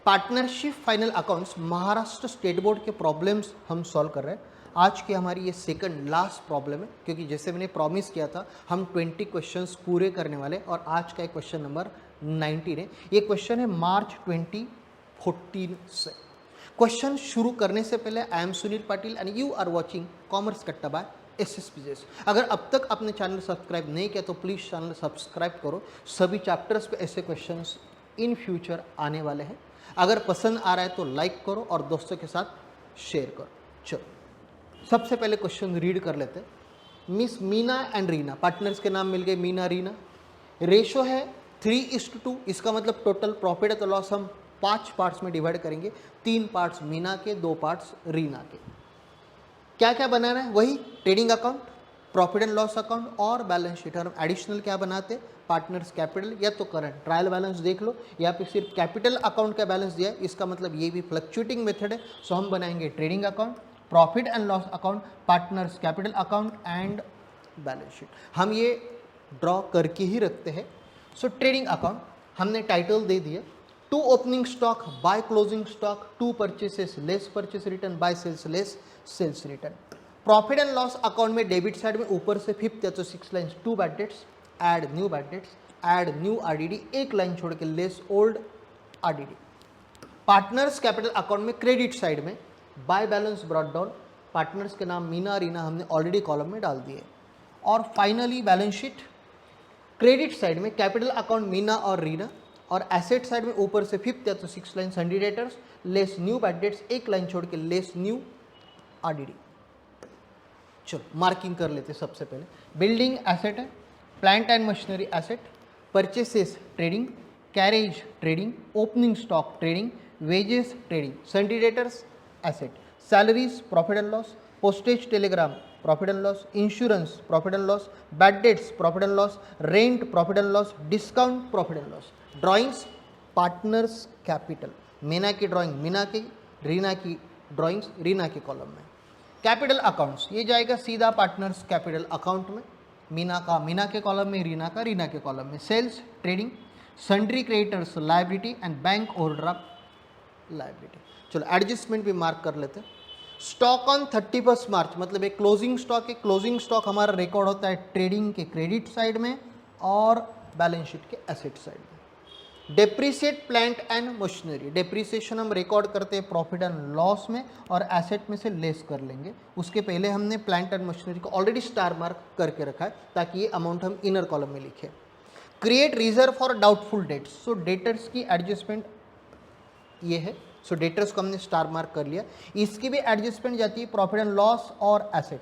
Partnership final accounts Maharashtra state board के problems हम solve कर रहे हैं। आज की हमारी ये सेकंड लास्ट प्रॉब्लम है, क्योंकि जैसे मैंने प्रॉमिस किया था हम 20 क्वेश्चंस पूरे करने वाले, और आज का क्वेश्चन नंबर 19 है। ये क्वेश्चन है मार्च 2014 से। क्वेश्चन शुरू करने से पहले I am Sunil Patil and you are watching commerce Katta by SSPJS। अगर अब तक आपने चैनल सब्सक्राइब नहीं किया तो प्लीज़ चैनल सब्सक्राइब करो। सभी चैप्टर्स पे ऐसे क्वेश्चंस इन फ्यूचर आने वाले हैं। अगर पसंद आ रहा है तो लाइक करो और दोस्तों के साथ शेयर करो। चलो सबसे पहले क्वेश्चन रीड कर लेते हैं। Miss Meena and Reena, partners के नाम मिल गए मीना रीना। रेशो है 3:2। इसका मतलब टोटल प्रॉफिट एंड लॉस हम 5 पार्ट्स में डिवाइड करेंगे। 3 पार्ट्स मीना के, 2 पार्ट्स रीना के। क्या क्या बनाना है? वही trading account, profit and loss account और बैलेंस शीट। और एडिशनल क्या बनाते हैं? पार्टनर्स कैपिटल या तो करंट ट्रायल बैलेंस देख लो, या फिर सिर्फ कैपिटल अकाउंट का बैलेंस दिया है, इसका मतलब ये भी फ्लक्चुएटिंग मेथड है। सो हम बनाएंगे trading account, profit and loss account, partners capital account and balance sheet. हम ये ड्रॉ करके ही रखते हैं। सो ट्रेडिंग अकाउंट हमने टाइटल दे दिया, 2 opening stock by closing stock, 2 purchases less purchase return by sales less sales return. Profit and loss account में डेबिट साइड में ऊपर से 5th या तो 6 lines 2 bad debts, add new bad debts, add new RDD, एक line छोड़ के less old RDD. Partners capital account में क्रेडिट साइड में by balance brought down, partners के नाम मीना रीना हमने ऑलरेडी कॉलम में डाल दिए। और finally balance sheet credit side में कैपिटल अकाउंट मीना और रीना, और एसेट साइड में ऊपर से 5th या तो 6 line सन्डी debtors less new bad dates, एक लाइन छोड़ के लेस न्यू आरडीडी। चलो मार्किंग कर लेते सबसे पहले। बिल्डिंग एसेट है, plant and machinery asset, purchases trading, carriage trading, opening stock trading, wages trading, सन्डी debtors asset, salaries profit and loss, postage Telegram profit and loss, insurance profit and loss, bad debts profit and loss, rent profit and loss, discount profit and loss. Drawings partners capital, Meena की drawing Meena की, रीना की drawings Reena के column में। Capital accounts ये जाएगा सीधा partners capital account में, मीना का मीना के कॉलम में, रीना का रीना के कॉलम में। Sales trading, sundry creditors liability and bank overdraft liability. चलो एडजस्टमेंट भी मार्क कर लेते हैं। स्टॉक ऑन 31 मार्च मतलब एक क्लोजिंग स्टॉक है। क्लोजिंग स्टॉक हमारा रिकॉर्ड होता है ट्रेडिंग के क्रेडिट साइड में और बैलेंस शीट के एसेट साइड में। Depreciate plant and machinery, depreciation हम रिकॉर्ड करते हैं प्रॉफिट एंड लॉस में और एसेट में से लेस कर लेंगे। उसके पहले हमने प्लांट एंड मशीनरी को ऑलरेडी स्टार मार्क करके रखा है ताकि ये अमाउंट हम इनर कॉलम में लिखें। Create reserve for doubtful dates, so debtors की एडजस्टमेंट ये है। सो डेटर्स को हमने स्टार मार्क कर लिया। इसकी भी एडजस्टमेंट जाती है प्रॉफिट एंड लॉस और asset.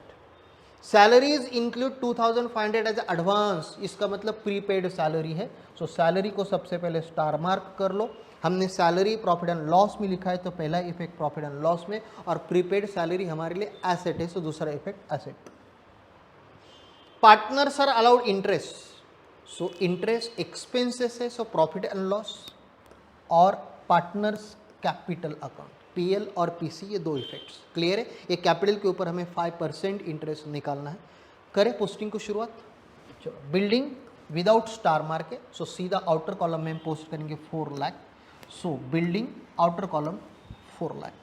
Salaries include 2500 as advance, इसका मतलब प्रीपेड सैलरी है। सो सैलरी को सबसे पहले स्टार मार्क कर लो। हमने सैलरी प्रॉफिट एंड लॉस में लिखा है तो पहला इफेक्ट प्रॉफिट एंड लॉस में, और प्रीपेड सैलरी हमारे लिए एसेट है, सो दूसरा effect asset. Partners are allowed interest, so interest expenses है, सो प्रॉफिट एंड लॉस। और पार्टनर्स कैपिटल अकाउंट PL और PC, ये 2 इफेक्ट्स क्लियर है। ये कैपिटल के ऊपर हमें 5% इंटरेस्ट निकालना है। करें पोस्टिंग को शुरुआत। चलो बिल्डिंग विदाउट स्टार मार्क है, सो सीधा आउटर कॉलम में हम पोस्ट करेंगे 4 lakh. So building outer column 4 lakh.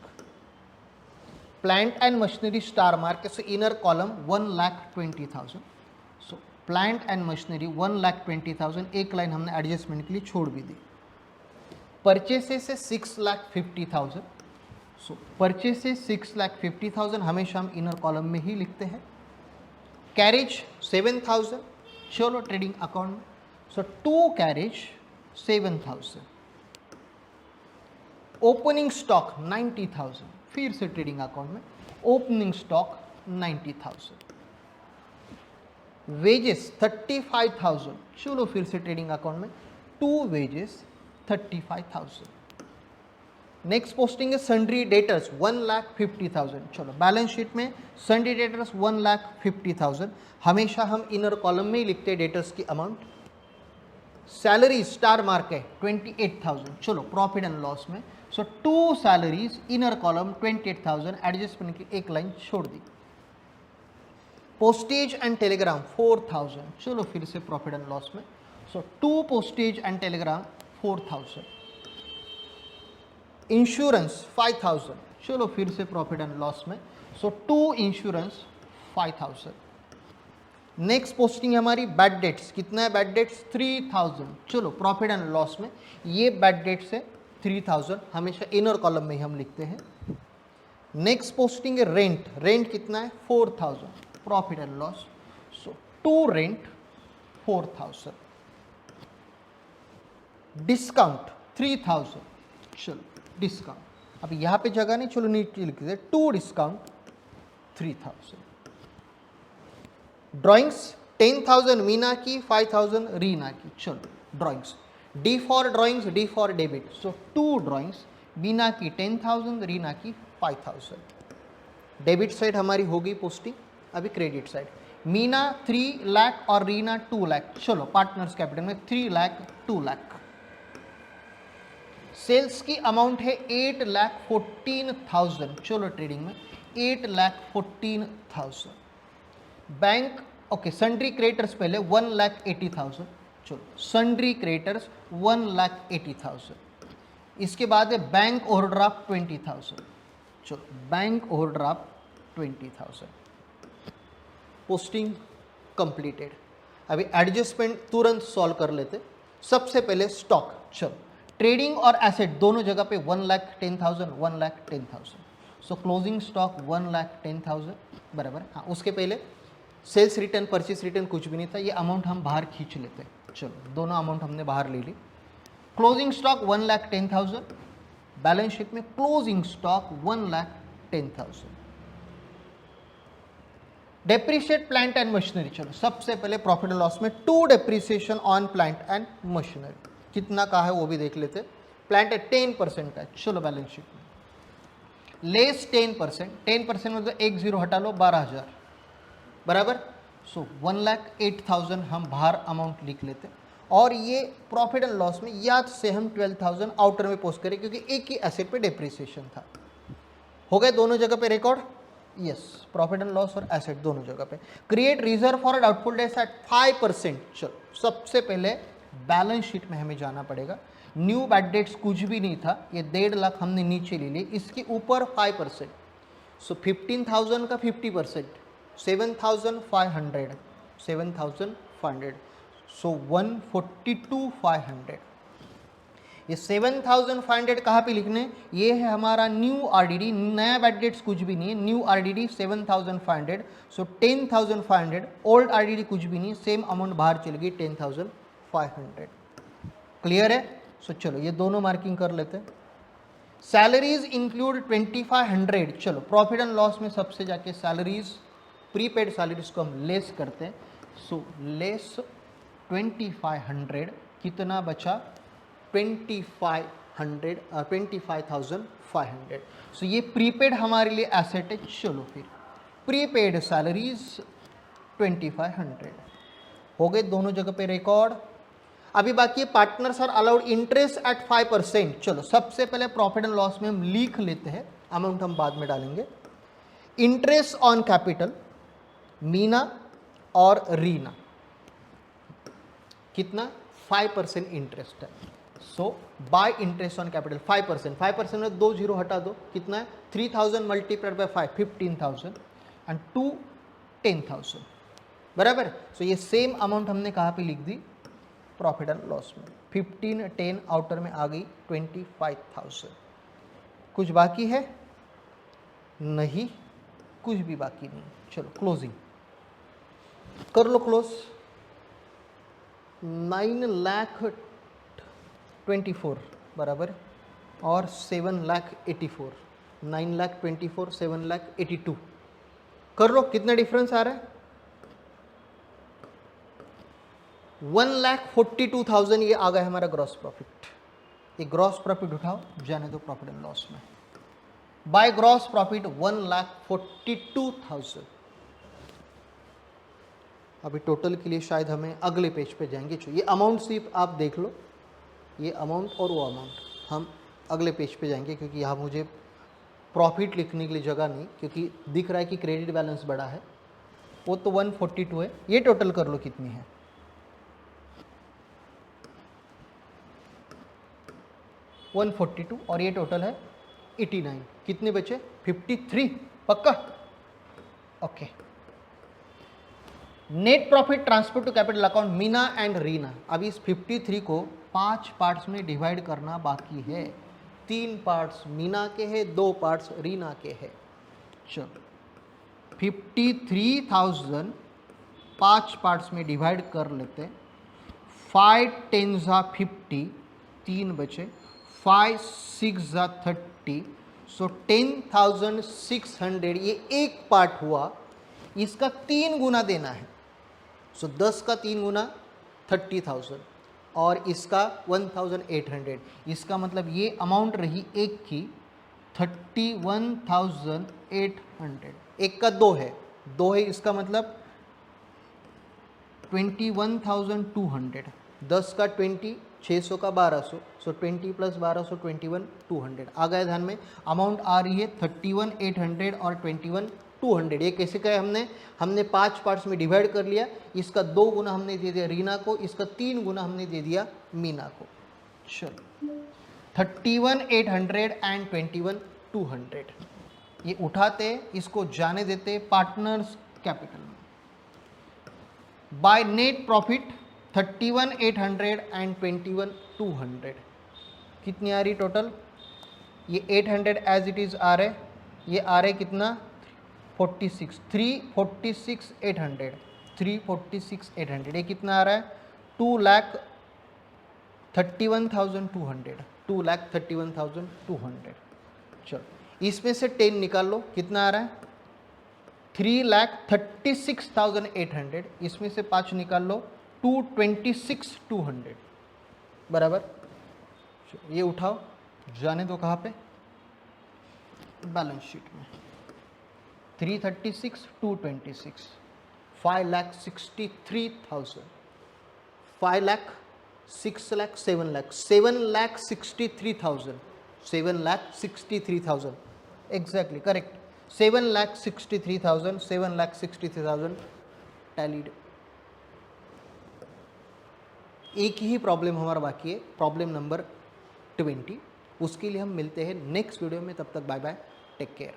Plant and machinery star mark है, so inner column 1,20,000। So plant and machinery 1,20,000, एक लाइन हमने एडजस्टमेंट के लिए छोड़ भी दी। परचेसेस से 6,50,000, सो परचेसेस 6,50,000 हमेशा हम इनर कॉलम में ही लिखते हैं। कैरेज 7,000, चलो ट्रेडिंग अकाउंट में, सो 2 कैरेज 7,000। ओपनिंग स्टॉक 90,000, फिर से ट्रेडिंग अकाउंट में ओपनिंग स्टॉक 90,000। वेजेस 35,000, चलो फिर से ट्रेडिंग अकाउंट में 2 वेजेस 35,000। नेक्स्ट पोस्टिंग है सन्ड्री डेटर्स 1,50,000। चलो बैलेंस शीट में सन्ड्री डेटर्स 1,50,000, हमेशा हम इनर कॉलम में ही लिखते हैं डेटर्स की अमाउंट। सैलरी स्टार मार्क है 28,000, चलो प्रॉफिट एंड लॉस में, सो 2 सैलरीज इनर कॉलम 28,000, एडजस्टमेंट की एक लाइन छोड़ दी। पोस्टेज एंड टेलीग्राम 4,000, चलो फिर से प्रॉफिट एंड लॉस में, सो 2 पोस्टेज एंड टेलीग्राम 4,000। इंश्योरेंस 5000, चलो फिर से प्रॉफिट एंड लॉस में, सो 2 इंश्योरेंस 5000। नेक्स्ट पोस्टिंग हमारी बैड डेट्स, कितना है बैड डेट्स 3000, चलो प्रॉफिट एंड लॉस में ये बैड डेट्स है 3000, हमेशा इनर कॉलम में ही हम लिखते हैं। नेक्स्ट पोस्टिंग है रेंट, रेंट कितना है 4000, profit and loss, so 2 rent 4000। Discount 3000, चलो डिस्काउंट, अब यहाँ पे जगह नहीं, चलो नीचे लिख देते 2 डिस्काउंट 3000। ड्राइंग्स 10,000 मीना की, 5,000 रीना की, चलो drawings, D for drawings, D for debit, so 2 drawings, Meena की 10,000, रीना की 5,000। डेबिट साइड हमारी होगी पोस्टिंग, अभी क्रेडिट साइड, मीना 3 लाख और रीना 2 लाख, चलो पार्टनर्स कैपिटल में 3 लाख 2 लाख। सेल्स की अमाउंट है 8,14,000, चलो ट्रेडिंग में 8,14,000। बैंक ओके, सन्ड्री क्रेडिटर्स पहले 1,80,000, चलो सन्ड्री क्रेडिटर्स 1,80,000। इसके बाद है बैंक ओवरड्राफ्ट 20,000, चलो बैंक ओवरड्राफ्ट 20,000। Posting completed. अभी एडजस्टमेंट तुरंत सॉल्व कर लेते। सबसे पहले स्टॉक, चलो ट्रेडिंग और एसेट दोनों जगह पे 1,10,000 1,10,000, सो क्लोजिंग स्टॉक 1,10,000 बराबर। हाँ, उसके पहले सेल्स रिटर्न परचेस रिटर्न कुछ भी नहीं था, ये अमाउंट हम बाहर खींच लेते, चलो दोनों अमाउंट हमने बाहर ले ली। क्लोजिंग स्टॉक 1,10,000, बैलेंस शीट में closing stock 1,10,000। Depreciate plant and machinery, चलो सबसे पहले प्रॉफिट एंड लॉस में 2 depreciation on plant and machinery, कितना का है वो भी देख लेते। प्लांट है 10% का, चलो बैलेंस शीट में लेस 10%, 10% मतलब 1 0 हटा लो 12,000 बराबर, सो 1,08,000 हम बाहर अमाउंट लिख लेते। और ये प्रॉफिट एंड लॉस में याद से हम 12,000 आउटर में पोस्ट करें क्योंकि एक ही एसेट पे डेप्रिसिएशन था। हो गए दोनों जगह पे record, yes, profit and loss और एसेट दोनों जगह पे। Create reserve for doubtful debts at 5%, चलो सबसे पहले बैलेंस शीट में हमें जाना पड़ेगा। न्यू बैड डेट्स कुछ भी नहीं था, ये 1.5 लाख हमने नीचे ले ली, इसके ऊपर 5%, सो 15,000 का 50%, 7,500, 7,500, सो 142,500। ये 7,500 कहाँ पे लिखने, ये है हमारा न्यू आरडीडी, नया बैड डेट्स कुछ भी नहीं है, न्यू आरडीडी 7,500, सो 10,500, ओल्ड आरडीडी कुछ भी नहीं, सेम अमाउंट बाहर चल गई 10,500। क्लियर है, सो चलो ये दोनों मार्किंग कर लेते हैं। सैलरीज इंक्लूड 2,500, चलो प्रॉफिट एंड लॉस में सबसे जाके सैलरीज, प्रीपेड सैलरीज को हम लेस करते हैं, सो लेस 2,500, कितना बचा 25,500, सो ये प्रीपेड हमारे लिए एसेट है। चलो फिर प्रीपेड सैलरीज 2,500 हो गए दोनों जगह पे रिकॉर्ड। अभी बाकी है partners are allowed interest at 5%, चलो सबसे पहले प्रॉफिट एंड लॉस में हम लिख लेते हैं, अमाउंट हम बाद में डालेंगे। इंटरेस्ट ऑन कैपिटल मीना और रीना, कितना 5% इंटरेस्ट है, सो बाय इंटरेस्ट ऑन कैपिटल 5%, 5% में 2 0 हटा दो, कितना है 3,000 मल्टीप्लाइड बाय 5, 15,000 एंड 2 10,000 बराबर। सो ये सेम अमाउंट हमने कहाँ पे लिख दी, प्रॉफिट एंड लॉस में 15 10 आउटर में आ गई 25,000। कुछ बाकी है नहीं, कुछ भी बाकी नहीं, चलो क्लोजिंग कर लो क्लोज। 9,24,00,000 बराबर और 7,84,00,000, 9,24,00,000 7,82,00,000 कर लो, कितना डिफरेंस आ रहा है 1,42,000, ये आ गया हमारा ग्रॉस प्रॉफिट। ये ग्रॉस प्रॉफिट उठाओ, जाने दो प्रॉफिट एंड लॉस में। By gross profit 1,42,000। अभी टोटल के लिए शायद हमें अगले पेज पे जाएंगे, ये अमाउंट सिर्फ आप देख लो, ये अमाउंट और वो अमाउंट हम अगले पेज पे जाएंगे क्योंकि यहाँ मुझे प्रॉफिट लिखने के लिए जगह नहीं, क्योंकि दिख रहा है कि क्रेडिट बैलेंस बड़ा है, वो तो 142 है। ये टोटल कर लो कितनी है, 142 और ये टोटल है 89। कितने बचे? 53। पक्का? Okay. Net profit transfer to capital account Meena and Reena. अभी इस 53 को 5 पार्ट्स में डिवाइड करना बाकी है। 3 पार्ट्स मीना के हैं, 2 पार्ट्स रीना के हैं। चलो 53,000 5 पार्ट्स में डिवाइड कर लेते हैं। 5 10 ज़ा 50, 3 बचे। 5 6 ज़ा 30, सो 10,600 ये एक पार्ट हुआ। इसका 3 गुना देना है, सो 10 का 3 गुना 30,000 और इसका 1,800। इसका मतलब ये अमाउंट रही एक की 31,800। एक का 2 है, 2 है, इसका मतलब 21,200। 10 का 20, 600 का 1200, सो 20 प्लस 1200 21,200 आ गया ध्यान में। अमाउंट आ रही है 31,800 और 21,200। ये कैसे कहे हमने 5 पार्ट्स में डिवाइड कर लिया। इसका 2 गुना हमने दे दिया रीना को, इसका 3 गुना हमने दे दिया मीना को। चलो 31,800 एंड 21,200 ये उठाते, इसको जाने देते पार्टनर्स कैपिटल में। बाय नेट प्रॉफिट 31,800 एंड 21,200 कितनी आ रही टोटल? ये 800 एज इट इज आ रहे, ये आ रहे कितना? 46, 346,800, 346,800। ये कितना आ रहा है? 2,31,200, 2,31,200। चलो इसमें से 10 निकाल लो, कितना आ रहा है? 3,36,800। इसमें से 5 निकाल लो, 226,200 बराबर। ये उठाओ, जाने दो कहाँ पे? बैलेंस शीट में। 336, 226, 5,63,000, 5 lakh, 6 lakh, 7 lakh, 7,63,000, 7,63,000 exactly correct. 7,63,000, 7,63,000 tallied. एक ही प्रॉब्लम हमारा बाकी है, प्रॉब्लम नंबर 20। उसके लिए हम मिलते हैं नेक्स्ट वीडियो में। तब तक बाय बाय, टेक केयर।